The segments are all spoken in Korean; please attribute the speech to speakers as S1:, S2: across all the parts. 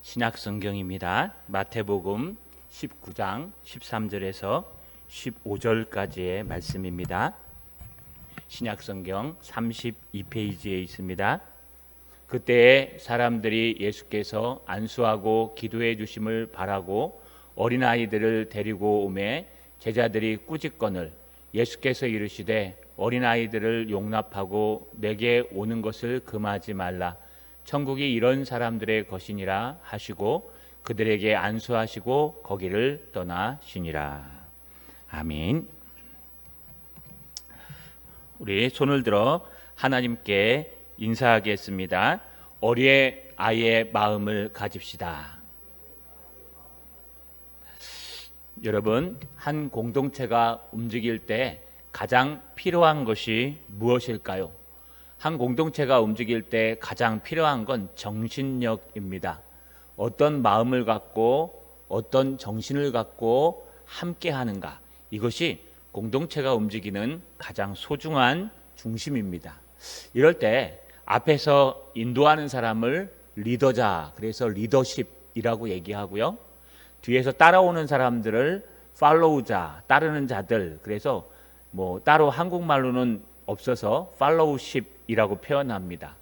S1: 신약 성경입니다. 마태복음 19장 13절에서 15절까지의 말씀입니다. 신약 성경 32페이지에 있습니다. 그때에 사람들이 예수께서 안수하고 기도해 주심을 바라고 어린아이들을 데리고 오매 제자들이 꾸짖거늘 예수께서 이르시되 어린아이들을 용납하고 내게 오는 것을 금하지 말라. 천국이 이런 사람들의 것이니라 하시고 그들에게 안수하시고 거기를 떠나시니라. 아멘. 우리 손을 들어 하나님께 인사하겠습니다. 어린 아이의 마음을 가집시다. 여러분, 한 공동체가 움직일 때 가장 필요한 것이 무엇일까요? 한 공동체가 움직일 때 가장 필요한 건 정신력입니다. 어떤 마음을 갖고 어떤 정신을 갖고 함께 하는가, 이것이 공동체가 움직이는 가장 소중한 중심입니다. 이럴 때 앞에서 인도하는 사람을 리더자, 그래서 리더십이라고 얘기하고요. 뒤에서 따라오는 사람들을 팔로우자, 따르는 자들, 그래서 따로 한국말로는 없어서 팔로우십이라고 표현합니다.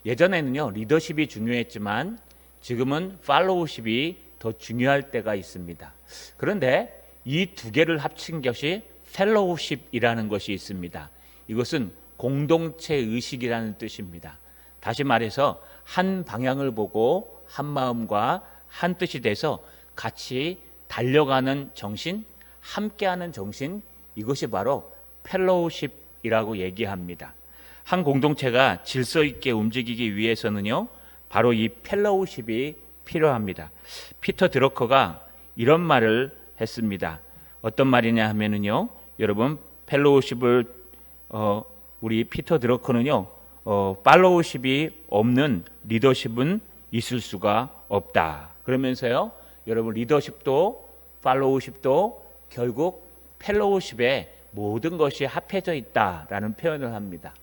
S1: 예전에는요, 리더십이 중요했지만 지금은 팔로우십이 더 중요할 때가 있습니다. 그런데 이 두 개를 합친 것이 펠로우십이라는 것이 있습니다. 이것은 공동체 의식이라는 뜻입니다. 다시 말해서 한 방향을 보고 한 마음과 한 뜻이 돼서 같이 달려가는 정신, 함께하는 정신, 이것이 바로 펠로우십이라고 얘기합니다. 한 공동체가 질서 있게 움직이기 위해서는요, 바로 이 펠로우십이 필요합니다. 피터 드러커가 이런 말을 했습니다. 어떤 말이냐 하면은요, 여러분, 펠로우십을 우리 피터 드러커는요, 팔로우십이 없는 리더십은 있을 수가 없다. 그러면서요, 여러분, 리더십도 팔로우십도 결국 펠로우십에 모든 것이 합해져 있다라는 표현을 합니다.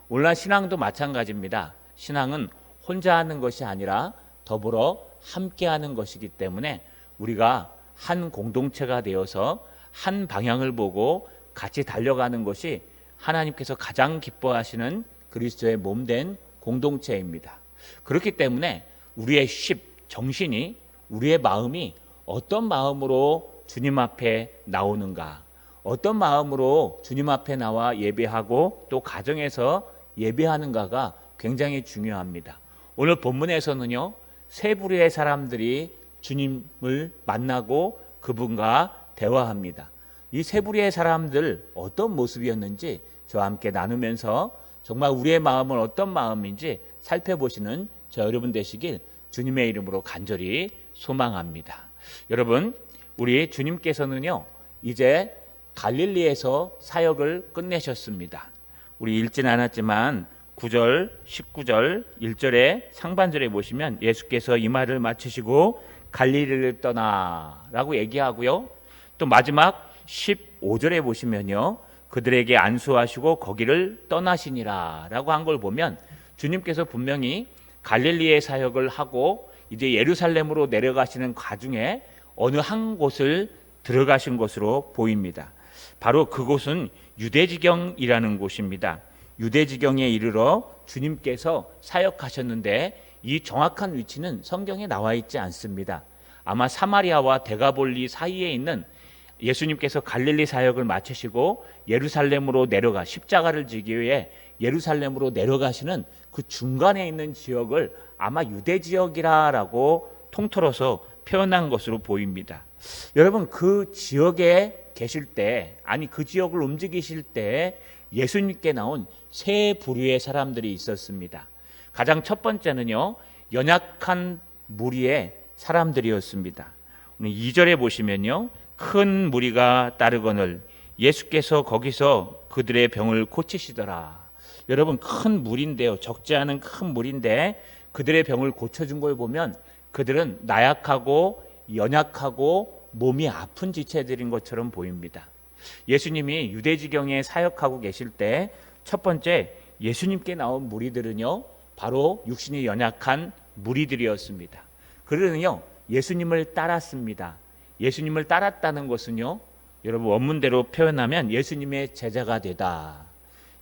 S1: 오늘날 신앙도 마찬가지입니다. 신앙은 혼자 하는 것이 아니라 더불어 함께하는 것이기 때문에 우리가 한 공동체가 되어서 한 방향을 보고 같이 달려가는 것이 하나님께서 가장 기뻐하시는 그리스도의 몸된 공동체입니다. 그렇기 때문에 우리의 정신이, 우리의 마음이 어떤 마음으로 주님 앞에 나오는가, 어떤 마음으로 주님 앞에 나와 예배하고 또 가정에서 예배하는가가 굉장히 중요합니다. 오늘 본문에서는요, 세 부류의 사람들이 주님을 만나고 그분과 대화합니다. 이 세 부류의 사람들 어떤 모습이었는지 저와 함께 나누면서 정말 우리의 마음은 어떤 마음인지 살펴보시는 저 여러분 되시길 주님의 이름으로 간절히 소망합니다. 여러분, 우리 주님께서는요, 이제 갈릴리에서 사역을 끝내셨습니다. 우리 읽진 않았지만 9절, 19절, 1절에 상반절에 보시면 예수께서 이 말을 마치시고 갈릴리를 떠나라고 얘기하고요. 또 마지막 15절에 보시면요, 그들에게 안수하시고 거기를 떠나시니라 라고 한 걸 보면 주님께서 분명히 갈릴리의 사역을 하고 이제 예루살렘으로 내려가시는 과중에 어느 한 곳을 들어가신 것으로 보입니다. 바로 그곳은 유대지경이라는 곳입니다. 유대지경에 이르러 주님께서 사역하셨는데 이 정확한 위치는 성경에 나와 있지 않습니다. 아마 사마리아와 데가볼리 사이에 있는, 예수님께서 갈릴리 사역을 마치시고 예루살렘으로 내려가 십자가를 지기 위해 예루살렘으로 내려가시는 그 중간에 있는 지역을 아마 유대지역이라고 통틀어서 표현한 것으로 보입니다. 여러분, 그 지역에 계실 때, 아니 그 지역을 움직이실 때 예수님께 나온 세 부류의 사람들이 있었습니다. 가장 첫 번째는요, 연약한 무리의 사람들이었습니다. 오늘 2절에 보시면요, 큰 무리가 따르거늘 예수께서 거기서 그들의 병을 고치시더라. 여러분, 큰 무리인데요, 적지 않은 큰 무리인데 그들의 병을 고쳐준 걸 보면 그들은 나약하고 연약하고 몸이 아픈 지체들인 것처럼 보입니다. 예수님이 유대지경에 사역하고 계실 때 첫 번째 예수님께 나온 무리들은요, 바로 육신이 연약한 무리들이었습니다. 그들은요 예수님을 따랐습니다. 예수님을 따랐다는 것은요, 여러분 원문대로 표현하면 예수님의 제자가 되다,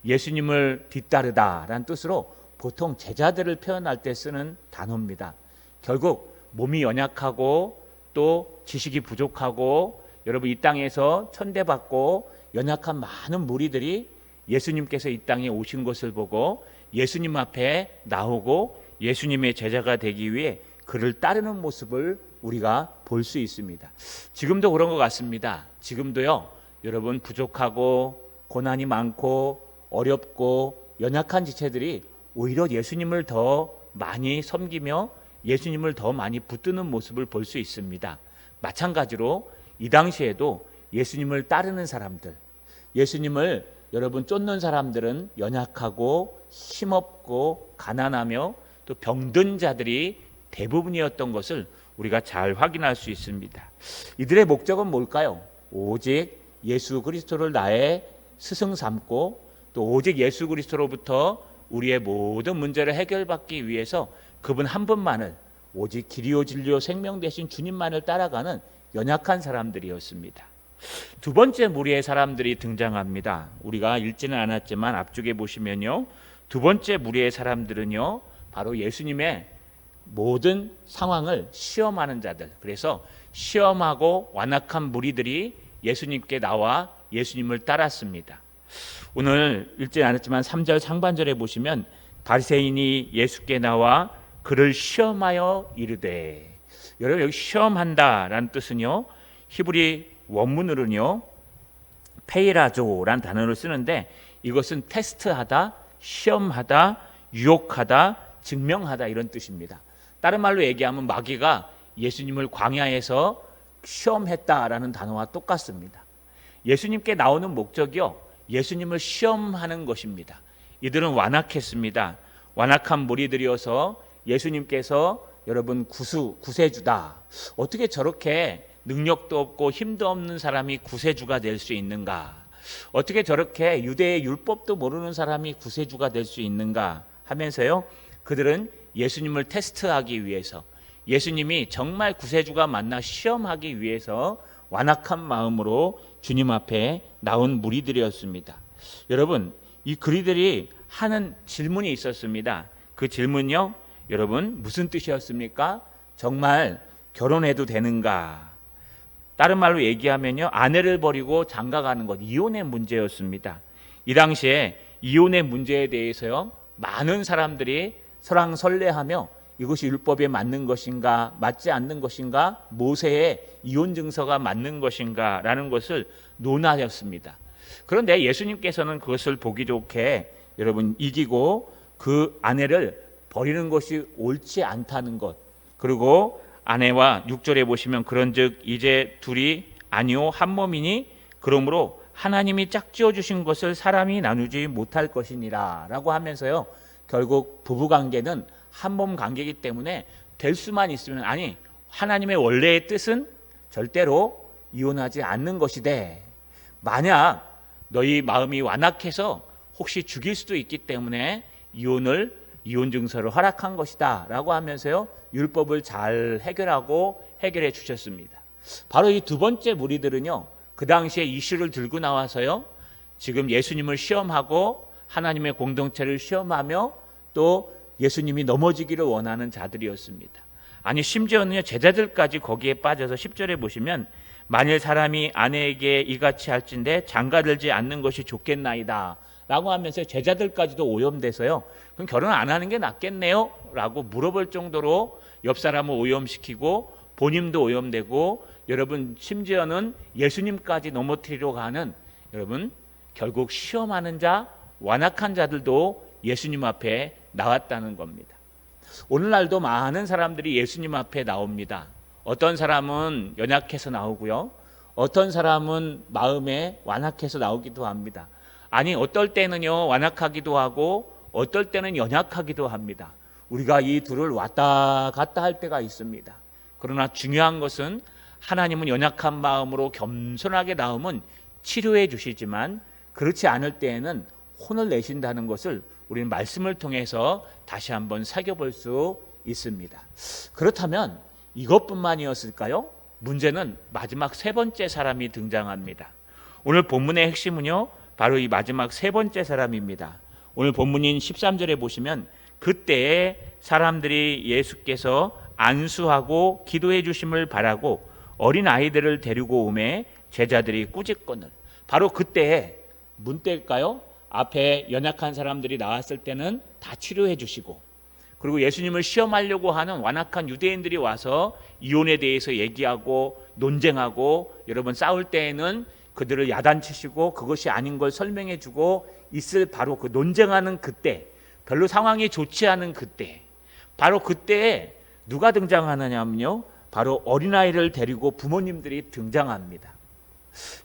S1: 예수님을 뒤따르다라는 뜻으로 보통 제자들을 표현할 때 쓰는 단어입니다. 결국 몸이 연약하고 또 지식이 부족하고 여러분 이 땅에서 천대받고 연약한 많은 무리들이 예수님께서 이 땅에 오신 것을 보고 예수님 앞에 나오고 예수님의 제자가 되기 위해 그를 따르는 모습을 우리가 볼 수 있습니다. 지금도 그런 것 같습니다. 지금도요 여러분 부족하고 고난이 많고 어렵고 연약한 지체들이 오히려 예수님을 더 많이 섬기며 예수님을 더 많이 붙드는 모습을 볼 수 있습니다. 마찬가지로 이 당시에도 예수님을 따르는 사람들, 예수님을 여러분 쫓는 사람들은 연약하고 힘없고 가난하며 또 병든 자들이 대부분이었던 것을 우리가 잘 확인할 수 있습니다. 이들의 목적은 뭘까요? 오직 예수 그리스도를 나의 스승 삼고 또 오직 예수 그리스도로부터 우리의 모든 문제를 해결받기 위해서 그분 한 분만을, 오직 길이요 진리요 생명 되신 주님만을 따라가는 연약한 사람들이었습니다. 두 번째 무리의 사람들이 등장합니다. 우리가 읽지는 않았지만 앞쪽에 보시면요, 두 번째 무리의 사람들은요 바로 예수님의 모든 상황을 시험하는 자들, 그래서 시험하고 완악한 무리들이 예수님께 나와 예수님을 따랐습니다. 오늘 읽지 않았지만 3절 상반절에 보시면 바리새인이 예수께 나와 그를 시험하여 이르되, 여러분 여기 시험한다라는 뜻은요 히브리 원문으로는요 페이라조라는 단어를 쓰는데 이것은 테스트하다, 시험하다, 유혹하다, 증명하다 이런 뜻입니다. 다른 말로 얘기하면 마귀가 예수님을 광야에서 시험했다라는 단어와 똑같습니다. 예수님께 나오는 목적이요 예수님을 시험하는 것입니다. 이들은 완악했습니다. 완악한 무리들이어서 예수님께서 여러분 구세주다, 어떻게 저렇게 능력도 없고 힘도 없는 사람이 구세주가 될 수 있는가, 어떻게 저렇게 유대의 율법도 모르는 사람이 구세주가 될 수 있는가 하면서요 그들은 예수님을 테스트하기 위해서, 예수님이 정말 구세주가 맞나 시험하기 위해서 완악한 마음으로 주님 앞에 나온 무리들이었습니다. 여러분 이 그리들이 하는 질문이 있었습니다. 그 질문요 여러분 무슨 뜻이었습니까? 정말 결혼해도 되는가? 다른 말로 얘기하면요 아내를 버리고 장가가는 것, 이혼의 문제였습니다. 이 당시에 이혼의 문제에 대해서요 많은 사람들이 설왕설래하며 이것이 율법에 맞는 것인가 맞지 않는 것인가, 모세의 이혼 증서가 맞는 것인가 라는 것을 논하였습니다. 그런데 예수님께서는 그것을 보기 좋게 여러분 이기고 그 아내를 버리는 것이 옳지 않다는 것, 그리고 아내와 6절에 보시면 그런즉 이제 둘이 아니요 한 몸이니 그러므로 하나님이 짝지어 주신 것을 사람이 나누지 못할 것이니라 라고 하면서요 결국 부부관계는 한 몸 관계이기 때문에 될 수만 있으면, 아니 하나님의 원래의 뜻은 절대로 이혼하지 않는 것이되 만약 너희 마음이 완악해서 혹시 죽일 수도 있기 때문에 이혼 증서를 허락한 것이다 라고 하면서요 율법을 잘 해결해 주셨습니다. 바로 이 두 번째 무리들은요 그 당시에 이슈를 들고 나와서요 지금 예수님을 시험하고 하나님의 공동체를 시험하며 또 예수님이 넘어지기를 원하는 자들이었습니다. 아니 심지어는 제자들까지 거기에 빠져서 10절에 보시면 만일 사람이 아내에게 이같이 할진대 장가들지 않는 것이 좋겠나이다 라고 하면서 제자들까지도 오염돼서요 그럼 결혼 안 하는 게 낫겠네요 라고 물어볼 정도로 옆 사람을 오염시키고 본인도 오염되고 여러분 심지어는 예수님까지 넘어뜨리려고 하는, 여러분 결국 시험하는 자, 완악한 자들도 예수님 앞에 나왔다는 겁니다. 오늘날도 많은 사람들이 예수님 앞에 나옵니다. 어떤 사람은 연약해서 나오고요, 어떤 사람은 마음에 완악해서 나오기도 합니다. 아니 어떨 때는요 완악하기도 하고 어떨 때는 연약하기도 합니다. 우리가 이 둘을 왔다 갔다 할 때가 있습니다. 그러나 중요한 것은 하나님은 연약한 마음으로 겸손하게 나오면 치료해 주시지만 그렇지 않을 때에는 혼을 내신다는 것을 우리는 말씀을 통해서 다시 한번 살펴볼 수 있습니다. 그렇다면 이것뿐만이었을까요? 문제는 마지막 세 번째 사람이 등장합니다. 오늘 본문의 핵심은요, 바로 이 마지막 세 번째 사람입니다. 오늘 본문인 13절에 보시면 그때에 사람들이 예수께서 안수하고 기도해 주심을 바라고 어린 아이들을 데리고 오매 제자들이 꾸짖거늘. 바로 그때에 문 때일까요? 앞에 연약한 사람들이 나왔을 때는 다 치료해 주시고, 그리고 예수님을 시험하려고 하는 완악한 유대인들이 와서 이혼에 대해서 얘기하고 논쟁하고, 여러분 싸울 때에는 그들을 야단치시고 그것이 아닌 걸 설명해 주고 있을 바로 그 논쟁하는 그때, 별로 상황이 좋지 않은 그때, 바로 그때에 누가 등장하느냐면요, 바로 어린아이를 데리고 부모님들이 등장합니다.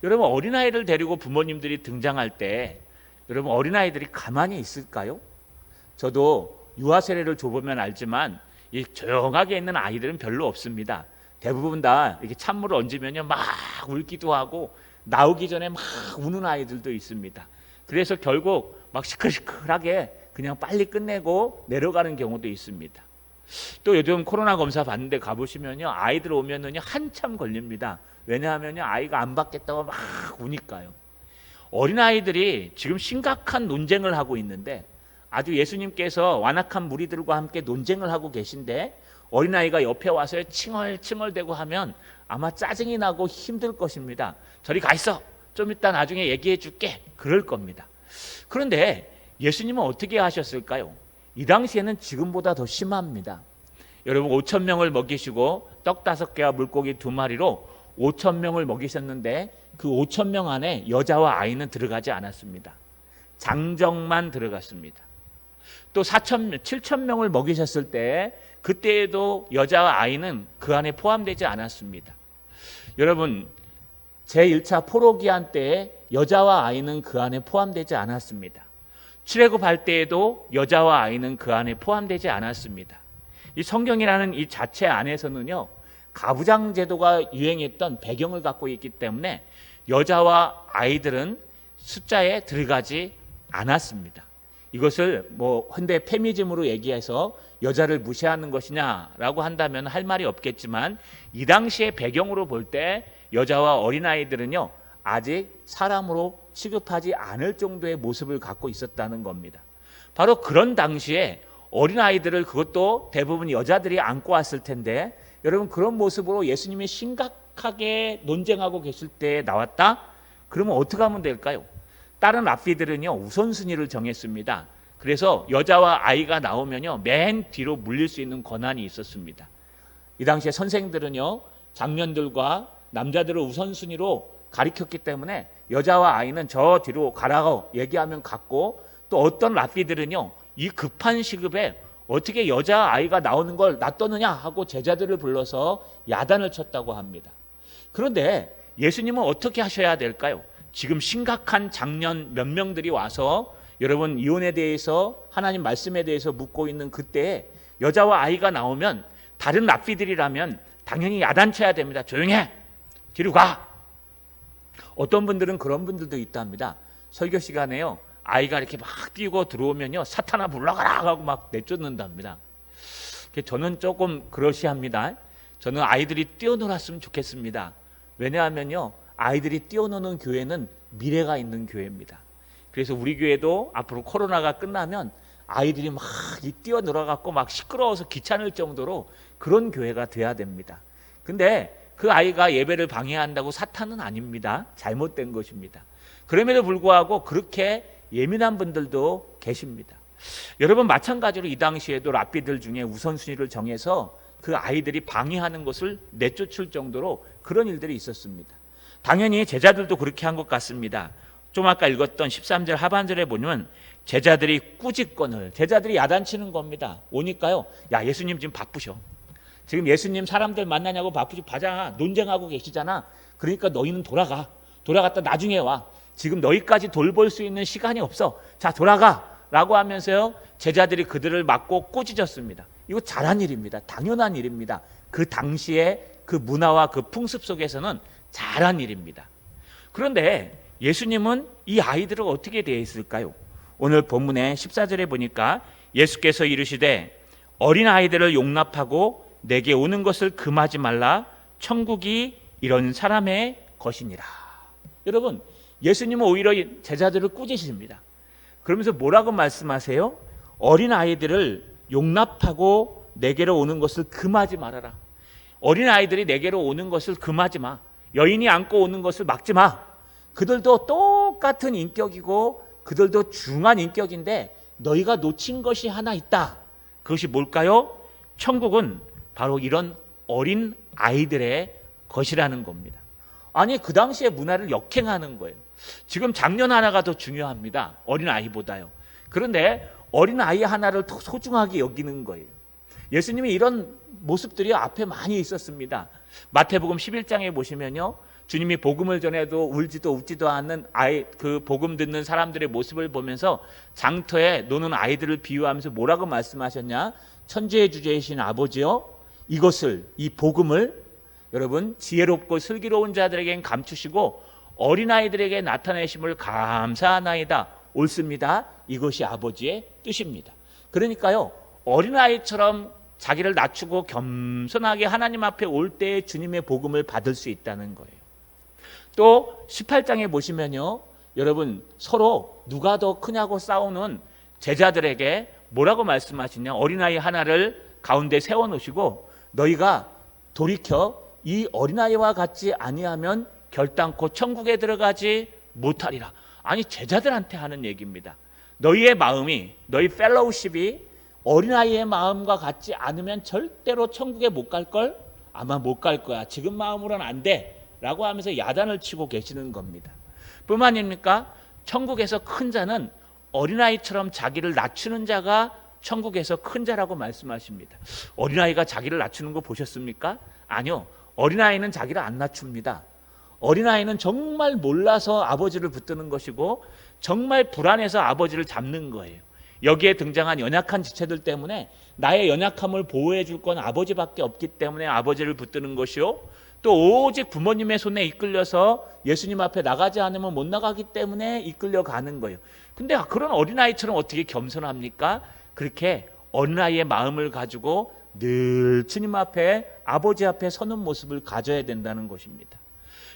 S1: 여러분, 어린아이를 데리고 부모님들이 등장할 때 여러분, 어린아이들이 가만히 있을까요? 저도 유아 세례를 줘보면 알지만 이 조용하게 있는 아이들은 별로 없습니다. 대부분 다 이렇게 찬물을 얹으면요 막 울기도 하고 나오기 전에 막 우는 아이들도 있습니다. 그래서 결국 막 시끌시끌하게 그냥 빨리 끝내고 내려가는 경우도 있습니다. 또 요즘 코로나 검사 받는데 가보시면요, 아이들 오면은요 한참 걸립니다. 왜냐하면요 아이가 안 받겠다고 막 우니까요. 어린아이들이 지금 심각한 논쟁을 하고 있는데, 아주 예수님께서 완악한 무리들과 함께 논쟁을 하고 계신데 어린아이가 옆에 와서 칭얼칭얼대고 하면 아마 짜증이 나고 힘들 것입니다. 저리 가 있어, 좀 이따 나중에 얘기해 줄게, 그럴 겁니다. 그런데 예수님은 어떻게 하셨을까요? 이 당시에는 지금보다 더 심합니다. 여러분, 5,000명을 먹이시고 떡 5개와 물고기 2마리로 5,000명을 먹이셨는데 그 5,000명 안에 여자와 아이는 들어가지 않았습니다. 장정만 들어갔습니다. 또 7,000명을 먹이셨을 때 그때에도 여자와 아이는 그 안에 포함되지 않았습니다. 여러분, 제1차 포로기한 때에 여자와 아이는 그 안에 포함되지 않았습니다. 출애굽할 때에도 여자와 아이는 그 안에 포함되지 않았습니다. 이 성경이라는 이 자체 안에서는요, 가부장 제도가 유행했던 배경을 갖고 있기 때문에 여자와 아이들은 숫자에 들어가지 않았습니다. 이것을 뭐 현대 페미즘으로 얘기해서 여자를 무시하는 것이냐라고 한다면 할 말이 없겠지만, 이 당시의 배경으로 볼 때 여자와 어린아이들은요 아직 사람으로 취급하지 않을 정도의 모습을 갖고 있었다는 겁니다. 바로 그런 당시에 어린아이들을, 그것도 대부분 여자들이 안고 왔을 텐데, 여러분 그런 모습으로 예수님이 심각하게 논쟁하고 계실 때 나왔다? 그러면 어떻게 하면 될까요? 다른 랍비들은요 우선순위를 정했습니다. 그래서 여자와 아이가 나오면요 맨 뒤로 물릴 수 있는 권한이 있었습니다. 이 당시에 선생들은요 장년들과 남자들을 우선순위로 가리켰기 때문에 여자와 아이는 저 뒤로 가라고 얘기하면 갔고, 또 어떤 랍비들은요 이 급한 시급에 어떻게 여자 아이가 나오는 걸 놔두느냐 하고 제자들을 불러서 야단을 쳤다고 합니다. 그런데 예수님은 어떻게 하셔야 될까요? 지금 심각한 장년 몇 명들이 와서 여러분 이혼에 대해서, 하나님 말씀에 대해서 묻고 있는 그때에 여자와 아이가 나오면 다른 랍비들이라면 당연히 야단쳐야 됩니다. 조용해, 뒤로 가. 어떤 분들은 그런 분들도 있답니다. 설교 시간에요 아이가 이렇게 막 뛰고 들어오면요 사탄아 물러가라 하고 막 내쫓는답니다. 저는 조금 그러시합니다. 저는 아이들이 뛰어놀았으면 좋겠습니다. 왜냐하면요 아이들이 뛰어노는 교회는 미래가 있는 교회입니다. 그래서 우리 교회도 앞으로 코로나가 끝나면 아이들이 막 뛰어놀아갖고 막 시끄러워서 귀찮을 정도로 그런 교회가 돼야 됩니다. 근데 그 아이가 예배를 방해한다고 사탄은 아닙니다. 잘못된 것입니다. 그럼에도 불구하고 그렇게 예민한 분들도 계십니다. 여러분, 마찬가지로 이 당시에도 랍비들 중에 우선순위를 정해서 그 아이들이 방해하는 것을 내쫓을 정도로 그런 일들이 있었습니다. 당연히 제자들도 그렇게 한 것 같습니다. 좀 아까 읽었던 13절 하반절에 보면 제자들이 꾸짖거늘, 제자들이 야단치는 겁니다. 오니까요, 야 예수님 지금 바쁘셔. 지금 예수님 사람들 만나냐고 바쁘지, 바자 논쟁하고 계시잖아. 그러니까 너희는 돌아갔다 나중에 와. 지금 너희까지 돌볼 수 있는 시간이 없어. 자 돌아가 라고 하면서요 제자들이 그들을 맞고 꾸짖었습니다. 이거 잘한 일입니다. 당연한 일입니다. 그 당시에 그 문화와 그 풍습 속에서는 잘한 일입니다. 그런데 예수님은 이 아이들을 어떻게 대했을까요? 오늘 본문의 14절에 보니까 예수께서 이르시되 어린 아이들을 용납하고 내게 오는 것을 금하지 말라. 천국이 이런 사람의 것이니라. 여러분, 예수님은 오히려 제자들을 꾸짖으십니다. 그러면서 뭐라고 말씀하세요? 어린 아이들을 용납하고 내게로 오는 것을 금하지 말아라. 어린 아이들이 내게로 오는 것을 금하지 마. 여인이 안고 오는 것을 막지 마. 그들도 똑같은 인격이고 그들도 중한 인격인데 너희가 놓친 것이 하나 있다. 그것이 뭘까요? 천국은 바로 이런 어린 아이들의 것이라는 겁니다. 아니, 그 당시의 문화를 역행하는 거예요. 지금 장년 하나가 더 중요합니다. 어린 아이보다요. 그런데 어린 아이 하나를 더 소중하게 여기는 거예요. 예수님이 이런 모습들이 앞에 많이 있었습니다. 마태복음 11장에 보시면요, 주님이 복음을 전해도 울지도 웃지도 않는 아이, 그 복음 듣는 사람들의 모습을 보면서 장터에 노는 아이들을 비유하면서 뭐라고 말씀하셨냐? 천지의 주제이신 아버지여, 이것을, 이 복음을 여러분 지혜롭고 슬기로운 자들에겐 감추시고 어린아이들에게 나타내심을 감사하나이다. 옳습니다. 이것이 아버지의 뜻입니다. 그러니까요, 어린아이처럼 자기를 낮추고 겸손하게 하나님 앞에 올 때 주님의 복음을 받을 수 있다는 거예요. 또 18장에 보시면요, 여러분 서로 누가 더 크냐고 싸우는 제자들에게 뭐라고 말씀하시냐? 어린아이 하나를 가운데 세워놓으시고 너희가 돌이켜 이 어린아이와 같지 아니하면 결단코 천국에 들어가지 못하리라. 아니, 제자들한테 하는 얘기입니다. 너희의 마음이, 너희 펠로우십이 어린아이의 마음과 같지 않으면 절대로 천국에 못 갈걸? 아마 못 갈 거야. 지금 마음으로는 안 돼. 라고 하면서 야단을 치고 계시는 겁니다. 뿐만 아닙니까? 천국에서 큰 자는 어린아이처럼 자기를 낮추는 자가 천국에서 큰 자라고 말씀하십니다. 어린아이가 자기를 낮추는 거 보셨습니까? 아니요. 어린아이는 자기를 안 낮춥니다. 어린아이는 정말 몰라서 아버지를 붙드는 것이고 정말 불안해서 아버지를 잡는 거예요. 여기에 등장한 연약한 지체들 때문에 나의 연약함을 보호해 줄 건 아버지밖에 없기 때문에 아버지를 붙드는 것이요, 또 오직 부모님의 손에 이끌려서 예수님 앞에 나가지 않으면 못 나가기 때문에 이끌려가는 거예요. 근데 그런 어린아이처럼 어떻게 겸손합니까? 그렇게 어린아이의 마음을 가지고 늘 주님 앞에, 아버지 앞에 서는 모습을 가져야 된다는 것입니다.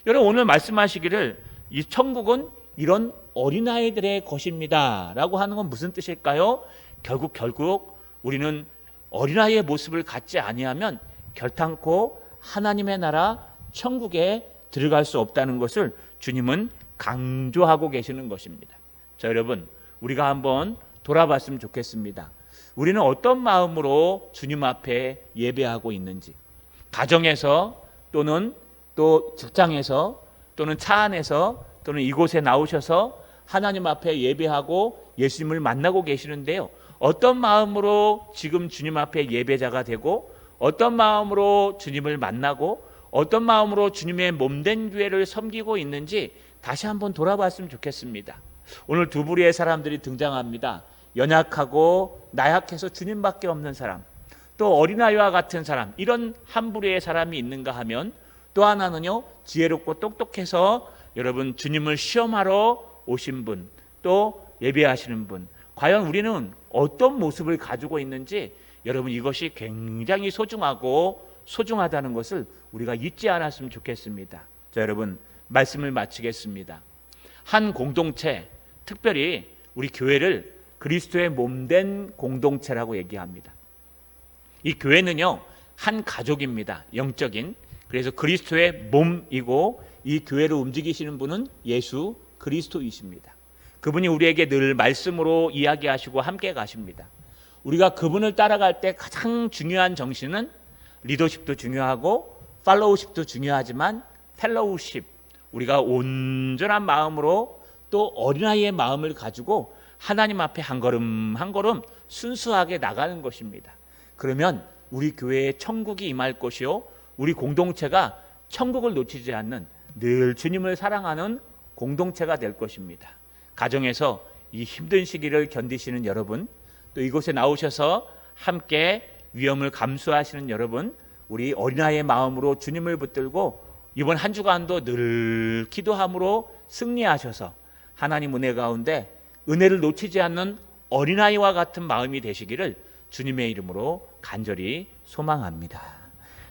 S1: 여러분, 오늘 말씀하시기를 이 천국은 이런 어린아이들의 것입니다 라고 하는 건 무슨 뜻일까요? 결국 우리는 어린아이의 모습을 갖지 아니하면 결단코 하나님의 나라 천국에 들어갈 수 없다는 것을 주님은 강조하고 계시는 것입니다. 자, 여러분, 우리가 한번 돌아봤으면 좋겠습니다. 우리는 어떤 마음으로 주님 앞에 예배하고 있는지, 가정에서 또는 또 직장에서 또는 차 안에서 또는 이곳에 나오셔서 하나님 앞에 예배하고 예수님을 만나고 계시는데요, 어떤 마음으로 지금 주님 앞에 예배자가 되고 어떤 마음으로 주님을 만나고 어떤 마음으로 주님의 몸된 교회를 섬기고 있는지 다시 한번 돌아봤으면 좋겠습니다. 오늘 두 부류의 사람들이 등장합니다. 연약하고 나약해서 주님밖에 없는 사람, 또 어린아이와 같은 사람, 이런 한 부류의 사람이 있는가 하면 또 하나는요, 지혜롭고 똑똑해서 여러분 주님을 시험하러 오신 분, 또 예배하시는 분, 과연 우리는 어떤 모습을 가지고 있는지 여러분 이것이 굉장히 소중하다는 것을 우리가 잊지 않았으면 좋겠습니다. 자, 여러분 말씀을 마치겠습니다. 한 공동체, 특별히 우리 교회를 그리스도의 몸된 공동체라고 얘기합니다. 이 교회는요, 한 가족입니다. 영적인. 그래서 그리스도의 몸이고 이 교회를 움직이시는 분은 예수 그리스도이십니다. 그분이 우리에게 늘 말씀으로 이야기하시고 함께 가십니다. 우리가 그분을 따라갈 때 가장 중요한 정신은 리더십도 중요하고 팔로우십도 중요하지만 펠로우십, 우리가 온전한 마음으로 또 어린아이의 마음을 가지고 하나님 앞에 한 걸음 한 걸음 순수하게 나가는 것입니다. 그러면 우리 교회에 천국이 임할 것이요, 우리 공동체가 천국을 놓치지 않는 늘 주님을 사랑하는 공동체가 될 것입니다. 가정에서 이 힘든 시기를 견디시는 여러분, 또 이곳에 나오셔서 함께 위험을 감수하시는 여러분, 우리 어린아이의 마음으로 주님을 붙들고 이번 한 주간도 늘 기도함으로 승리하셔서 하나님 은혜 가운데 은혜를 놓치지 않는 어린아이와 같은 마음이 되시기를 주님의 이름으로 간절히 소망합니다.